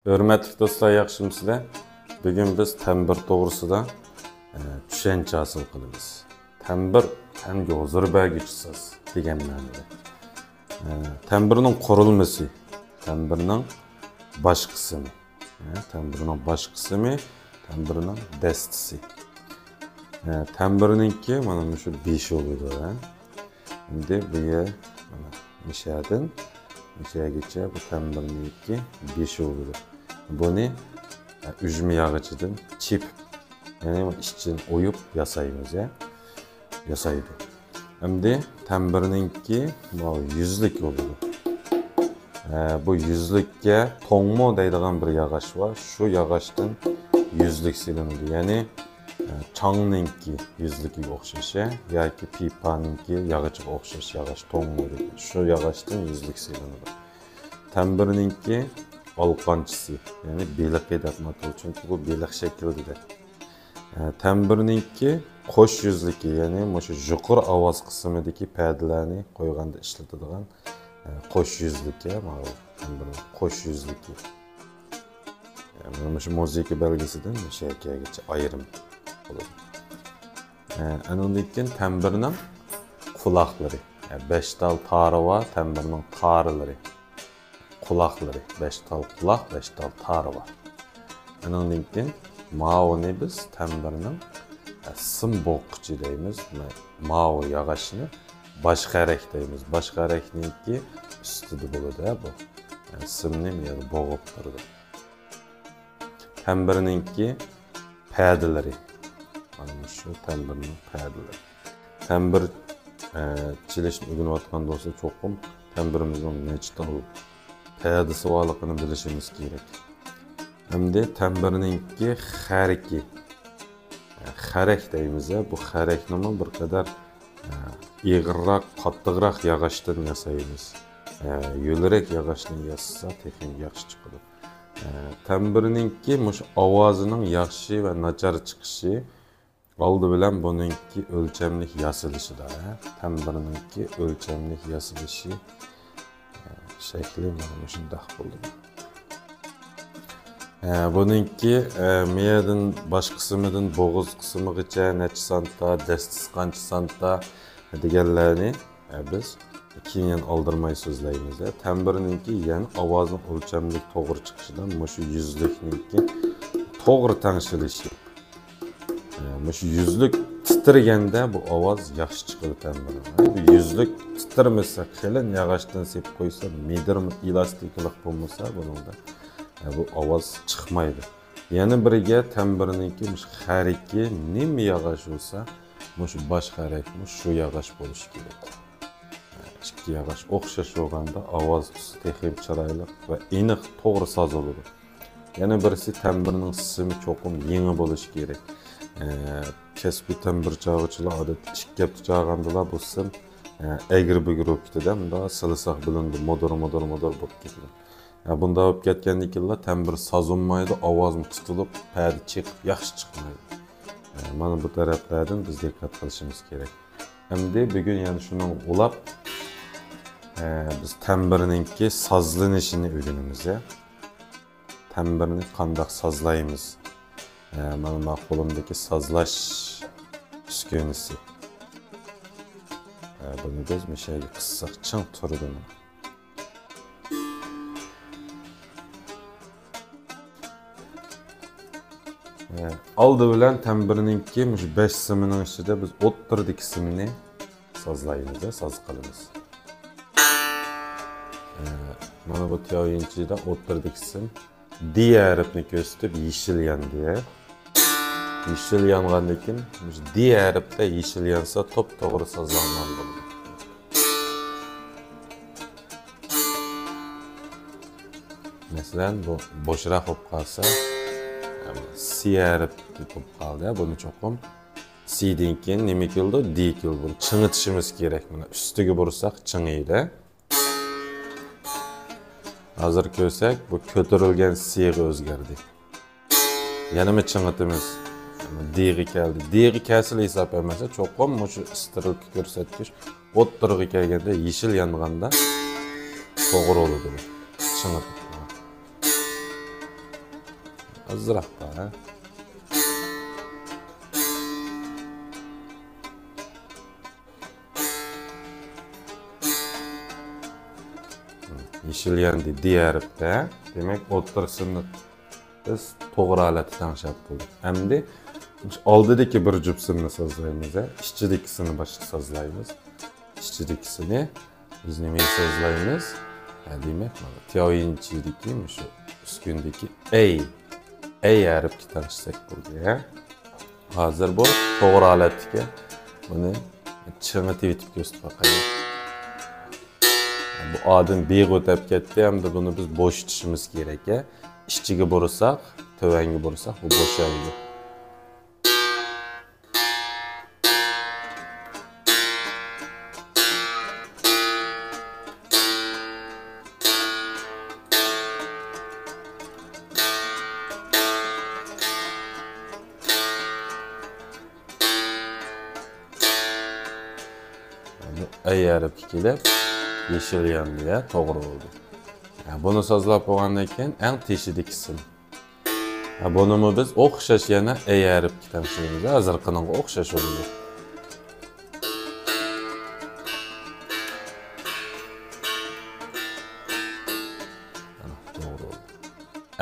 Hörmətli dostlar, yaxşımısınızlar? Bugün biz tembir doğrusida tushuncha hosil qilamiz. Tembir tanga huzur berguvchisiz degan ma'noda. Tembirning qurilmasi, tembirning bosh qismi, tembirning bosh qismi, tembirning dastasi. Tembirninki mana shu 5 bo'ladi. Endi buga mana mishadan mishagicha bu tembirninki 5 bo'ladi. Bunu üzme yağıcıdan çip, yani için oyup yasayımız ya, yasaydı. Hem de tembirninki yüzlük olur. Bu yüzlükke tonmu deydiğen bir yağış var. Şu yağıştan yüzlük silinir. Yani çangninki yüzlükü okşaşı, ya ki pipaninki yağıcı okşaşı yağış tonmu deydi. Şu yağıştan yüzlük silinir. Tembirninki alqançısı, yani beliq deb atılır, çünkü bu beliq şekilde. Tembirninki qo'sh yuzliki, ya'ni o'sha yuqur ovoz qismidagi perdelarni qo'yganda ishlatiladigan qo'sh yuzliki, mana tembirning qo'sh yuzliki. Mana shu musiqa belgisidan shakagacha ayrim bo'ladi. Undan keyin tembirning quloqlari, 5 tal tari var, tembirning tarilari. Kulakları, 5 tal kulak, 5 tal tarı var. Ondan keyin maoni biz tembirning sim boqquchi deymiz. Mao yağaşını boshqarak deymiz. Boshqarakniki ustida bo'ladi bu. Yani simni miyada bo'g'ib turadi. Tembirninki perdalari. Mana shu tembirning perdalari. Tembir chilishni o'rganayotgan bo'lsa, cho'qim tembirimizning nechta perdasi borligini bilishimiz kerak. Hamda tembirninki haraki. Harak deymiz. Bu harakni bir qadar ig'irroq, qattiqroq yog'ochdan yasaymiz. Yo'lroq yog'ochdan yasasa texnik yaxshi chiqadi. Tembirninki mush ovozining yaxshi va nachar chiqishi oldi bilan buningki o'lchamlik yasilishida. Tembirninki o'lchamlik yasilishi şekli mana shunday bo'ldi. Buningki miyadan bosh qismidan bo'g'iz qismigacha necha santa, dastis qancha santa deganlarni biz keyin oldirmay so'zlaymiz. Tembirninki yani ovozning o'lchamlik to'g'ri chiqishidan shu yuzlikninki to'g'ri tangshilishi. Shu yuzlik titraganda bu ovoz yaxshi chiqadi tembirning. Bu yuzlik titrmasa, qalin yog'ochdan sepib qo'ysa, medirmi elastiklik bo'lmasa, buningda bu ovoz chiqmaydi. Yana biriga tembirninki haraki nima yog'och bo'lsa, shu bosh harakmi shu yog'och bo'lishi kerak. Ikki yog'och o'xshash bo'lganda ovoz texnik chiroyli va aniq to'g'ri soz bo'ladi. Yana birisi tembirning simi cho'qim yangi bo'lishi kerak. Kesbi tembir chog'ichilar odatda ikkap chog'andilar bu sim egri-bugri bo'lib ketadi. Bunda silisaq bilindi, modor bo'lib ketadi. Bunda bo'lib ketgandan keyin tembir sozunmaydi, ovozim tutilib, perda chiqib yaxshi chiqmaydi. Mana bu taraflardan biz diqqat qilishimiz kerak. Endi bugun yani shuni ulab biz tembirninki sozlanishini o'rganamiz. Tembirni qanday sozlaymiz? Mana qo'limdagi sozlash uskunasi. Buni biz mishaga qissak ching turdi. Oldi bilan tembirninki 5 simining ichida biz o'ttirdagi simni sozlaymiz, soz qilamiz. Mana bu teoyinchida o'ttirdagi sim D harfini ko'rsatib yeşil yandı. Yeşil yangandan keyin D harfda yeşil yansa to'g'ri sozlangan bo'ladi. Masalan, bu bo'shroq bo'lib qolsa, C harfi bo'lib qoldi. Buni cho'qim C'dan keyin nima keldi? D keldi. Buni chingitishimiz kerak. Mana ustiga bursak chingiydi. Hazır ko'rsak, bu ko'tarilgan C'ga o'zgardi. Yana mi chingitimiz? D'ga keldi. D'ga kesil hisob emasa, cho'qim shu istirlik ko'rsatkich o'ttirg'i kelganda yeşil yonganda to'g'ri bo'ladi. Chingitib. azroq ha. Yeşil yendi diyaribda. Demek o'ttirsini biz to'g'ri holatda tanishib bo'ldik. Endi oldidagi bir jupsini sozlaymiz, ichidagini boshqa sozlaymiz. Ichidagini biz nima sozlaymiz? Demak, mana teoyinchidagi shu ustundagi a harfiga tanishsak bo'ldi. Hozir bu to'g'ri holatga buni ching'itib yetib ko'rsatib qo'yaylik. Bu adım beyg o'tib ketdi, hamda buni biz bo'shatishimiz kerak. Ichiga bursak, tövanga bursak bu bo'shaydi. Ayarib kelib yeşil yandiga to'g'ri bo'ldi. Buni sozlab bo'lgandan keyin eng teshidikisini. Buni biz o'xshash yana ayarib ketamiz. Hozirqining o'xshash bo'ladi. To'g'ri bo'ldi.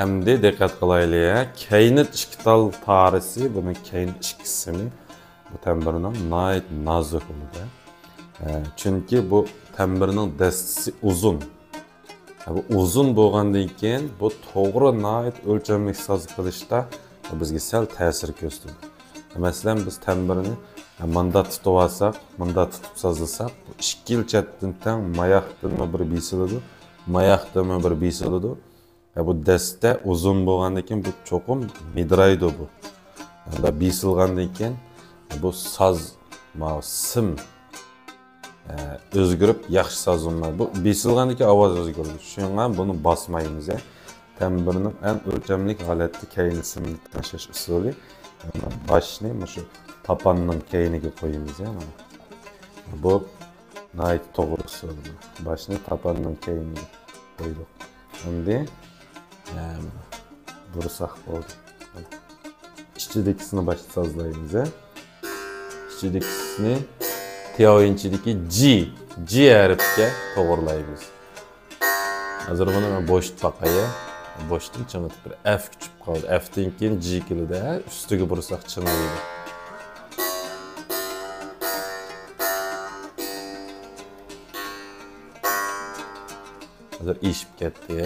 Endi diqqat qilaylik. Kaynit ishqital tarisi, buni kaynit ishqisimi bu tambirning nihoyat nozik bo'ladi. Çünkü bu tambirning dastasi uzun. Bu uzun bo'lgandan keyin bu to'g'ri nihoyat o'lchamlik soz qilishda bizga sal ta'sir ko'rsatadi. Masalan, biz tambirni manda tutib olsak, manda tutib sozlasak, bu ikki chetdan tang mayoqdan bir besiladi, mayoqdan bir besiladi. Bu dasta uzun bo'lgandan keyin bu cho'qim midraydi bu. Da besilgandan keyin bu soz sim özgürüp yaxshi sozlanadi. Bu besilgandagi ovoz o'zgaradi. Shunga buni bosmaymiz. Tambirning eng o'lchamlik holatda kaynisini tashlash usuli. Boshni shu tapanning kayniga qo'yamiz. Bu nihoyat to'g'ri usul. Boshni tapanning kayniga qo'ydik. Endi bursak bo'ldi. Ichidagini boshqa sozlaymiz. Ichidagini teoyinchidagi G harfiga to'g'rilaymiz. Hozir buni men bo'shatib qo'yay. Bo'shatdim, chimilib bir F kuchib qoldi. F'dan keyin G keladi, ustiga bursak chimiladi. Hozir eshib ketdi.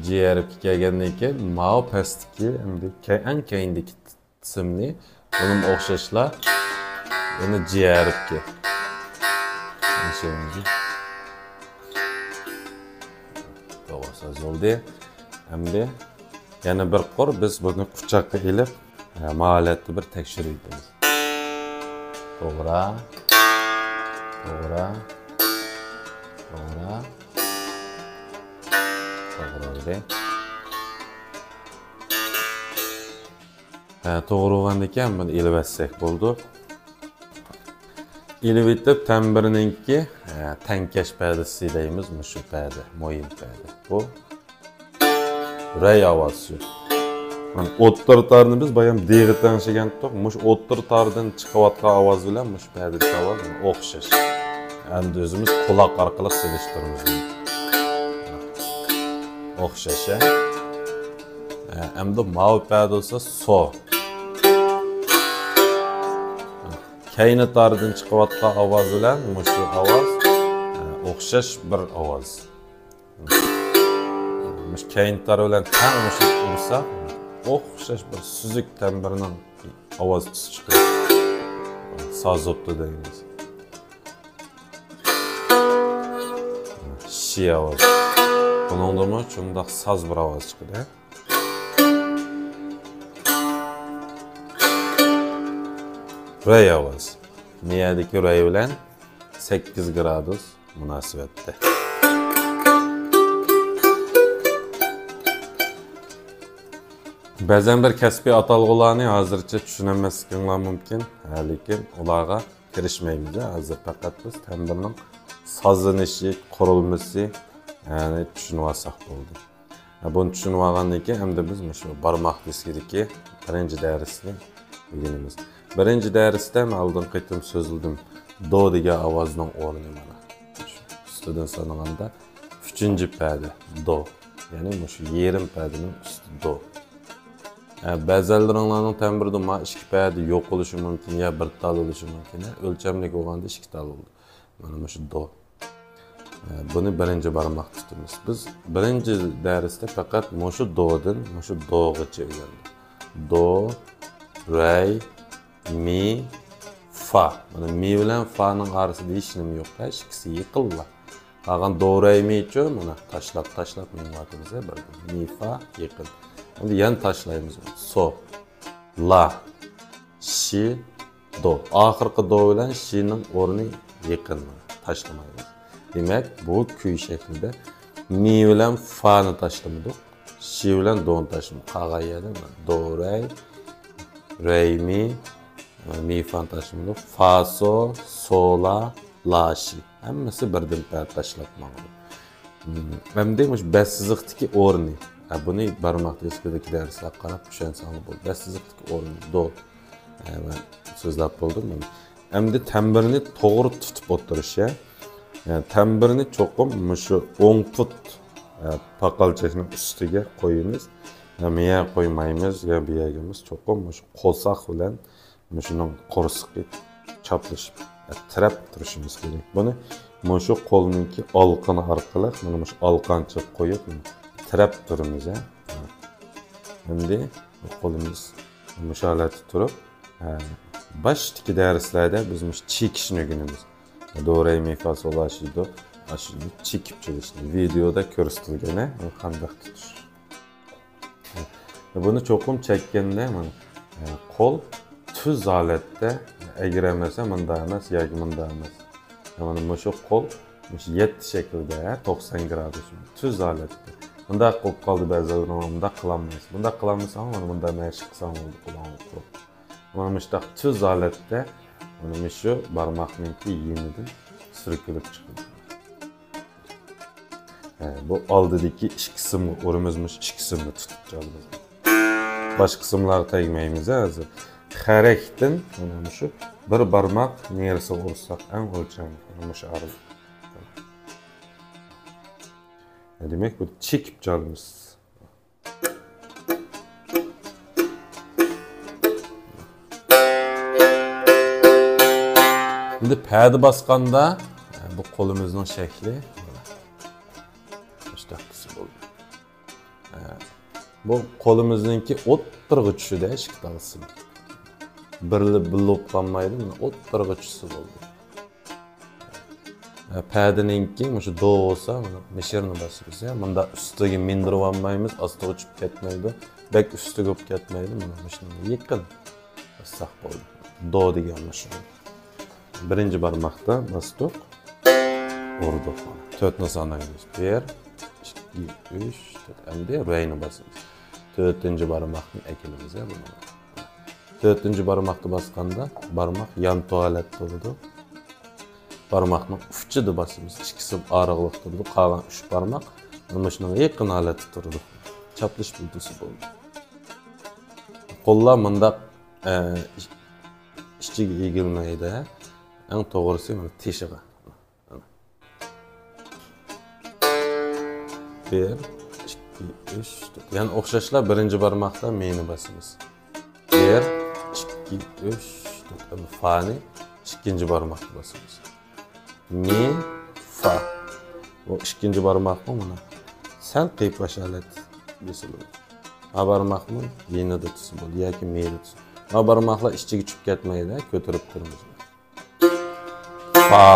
G harfiga kelgandan keyin mao pastki endi eng keyindagi qismni bunun o'xshashlar yana G harfiga. To'g'ri sozildi. Endi yana bir qor biz buni quchoqqa ilib maholatni bir tekshiramiz. To'g'ri. To'g'ri. To'g'ri. To'g'ri bo'lgandan keyin buni ilib olsak bo'ldi. Ilib etib tambirninki tankash pardasi deymiz, shu parda, mo'yin parda. Bu ray ovozi. Mana o'ttir tarni biz bayam deg'i tanishigandik. Mush o'ttir tardan chiqayotgan ovoz bilan mush pardadagi ovoz o'xshash. Endi o'zimiz quloq orqali solishtiramiz. O'xshash. Endi mavi parda olsa so. Kayni tardan chiqayotgan ovoz bilan shu ovoz o'xshash bir ovoz. Mush kayni tar bilan tang ursa o'xshash bir suzuk tambirning ovoz chiqadi. Soz o'tdi deymiz. Shi ovoz. Bundan da şundaq saz bir ovoz chiqadi. Ray ovoz. Miyadagi ray bilan 8 gradus munosabatda. Ba'zan bir kasbiy atalg'ularni hozircha tushunmasliginglar mumkin, lekin ularga kirishmaymiz. Hozir faqat biz tambirning sazlanışı, kurulması yani tushunib olsak bo'ldi. Bunu tushunib olgandan keyin hamda biz shu barmoq diskidagi birinchi darsni o'rganamiz. Birinchi darsda men oldin qaytim so'zildim. Do degan ovozning o'rni mana. Ustidan sanaganda 3-padi do. Ya'ni shu yerim padining usti do. Ba'zilaringlarning ta'mirida ma 2 padi yo'q bo'lishi mumkin ya 1 tal bo'lishi mumkin. O'lchamlik bo'lganda 2 tal bo'ldi. Mana shu do. Bunu birinchi barmoq tutamiz. Biz birinchi darsda faqat shu do'dan shu do'gacha o'rgandik. Do, re, mi, fa. Mana mi bilan fa'ning orasida hech nima yo'q. Ikkisi yiqillar. Qolgan do, re, mi uchun mana tashlab minvatimiz bir. Mi, fa yiqil. Endi yana tashlaymiz. So, la, shi, do. Oxirgi do bilan shining o'rni yiqin. Tashlamaymiz. Demek bu kuy şeklinde mi bilen fa'ni tashlamadik, shi bilen do'ni tashlamadik. Qolgan yerda do, re, mi fa'ni tashlamadik. Fa, so, la, shi. Hammasi birdan pad tashlabmadi. Endi shu bassizlikdagi o'rni. Buni barmoq diskidagi darslar qarab tushunsangiz bo'ladi. Bassizlikdagi o'rni do. Men so'zlab bo'ldim. Endi tambirni to'g'ri tutib o'tirish ya. Yani tembirini çokum şu 10 put pakalçakının üstüge koyumuz. Ya bir yer koymayımız ya bir yerimiz çokum şu kolsak bilen şunun korsuqi çaplaşıp trap turuşumuz gerek. Bunu şu kolununki alqını arqalı bunu şu alqança koyup trap turumuz ya. Şimdi kolumuz şu aleti turup baştaki derslerde biz çekişini günümüz. Do, re, mi, fa, sol, la, shi, do. Shuni chekib chiqishni videoda ko'rsatilgan, qanday tutish. Buni cho'qim chekkanda mana qo'l tuz holatda agramasa bunda emas yoki bunda emas. Mana shu qo'l 7 shaklda 90 gradus tuz holatda. Bunda qo'l qoldi ba'zilar bunda qilamiz. Bunda qilamisan mana bunda mashq qilsam bo'ldi qo'lni qo'l. Mana shu tuz holatda mana shu barmoqninki yenidan sürükülüp çıkıyor. Bu oldidagi iç kısmı o'rimizmiş iç kısmını tutup çalımız. Baş kısımları tegmaymiz hozir. Harekatdan mana shu bir barmoq neresi ursak en o'lchami mana shu arif. Demek bu çekip çalımız. Şimdi padi basqanda bu qo'limizning shakli bu qo'limizningki o'ttirg'i tushida ishqtalsin. Birlib qolmaydi, o'ttirg'i tushisi bo'ldi. Padiningki shu do bo'lsa, mana mishirni basamiz. Bunda ustiga mindirib olmaymiz, ostiga tushib ketmaydi. Bek ustiga o'tib ketmaydi. Mana shunga yaqin basaq bo'ldi. Do degan shu. Birinci barmoqda bastık, urdik. 4 sanaymiz. 1, 2, 3, 4. Endi reyni basamiz. 4-chi barmoqni ekilimiz ya bunu. 4-chi barmoqni basqanda barmoq yan toalet turdi. Barmoqning uchiga basamiz. Ikkisi og'riqli turdi. Qolgan 3 barmoq mana shunga yaqin holatda turdi. Chaplish buldusi bo'ldi. Qo'llar bunda ichiga egilmaydi. En to'g'risi mana teshig'i. 1, 2, 3, 4. Yani o'xshashlar birinchi barmoqda meni basamiz. 1, 2, 3, 4. Fa'ni ikkinchi barmoqda basamiz. Mi, fa. Bu ikkinchi barmoqni mana sal qiyib bashalat desiladi. Ha barmoqni yenida tutsa bo'ladi yoki meni tutsa. Ha barmoqlar ichiga tushib ketmaydi, ko'tarib turamiz. Fa,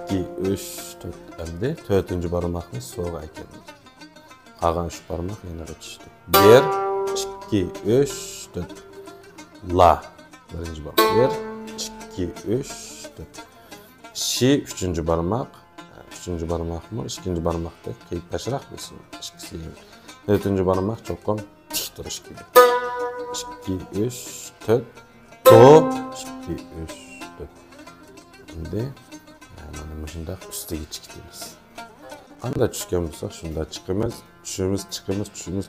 2, 3, 4. Endi 4-chi barmoqni so'g'a ekamiz. Qolgan 3 barmoq yana tushdi. 1, 2, 3, 4. La. Birinchi barmoq. 1, 2, 3, 4. Shi 3-chi barmoq. 3-chi barmoqmi? 2-chi barmoqda keyib tashroq bo'lsin. Ikkisi. 4-chi barmoq cho'qim tik turish kerak. 2, 3, 4. Do, 2, 3, 4. Endi Mana shunday ustiga chiqamiz. Qanday tushgan bo'lsa shunda chiqamiz, tushimiz,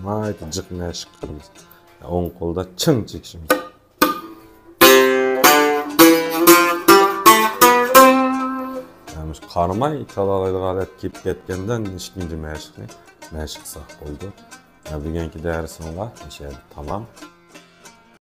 mayda jiqmay chiqamiz. O'ng qo'lda chim chekishimiz. Yani qarmay talalaydigan holat kelib ketgandan hech kim demayishni mashq qilsak bo'ldi. Bugungi darsimiz tamam.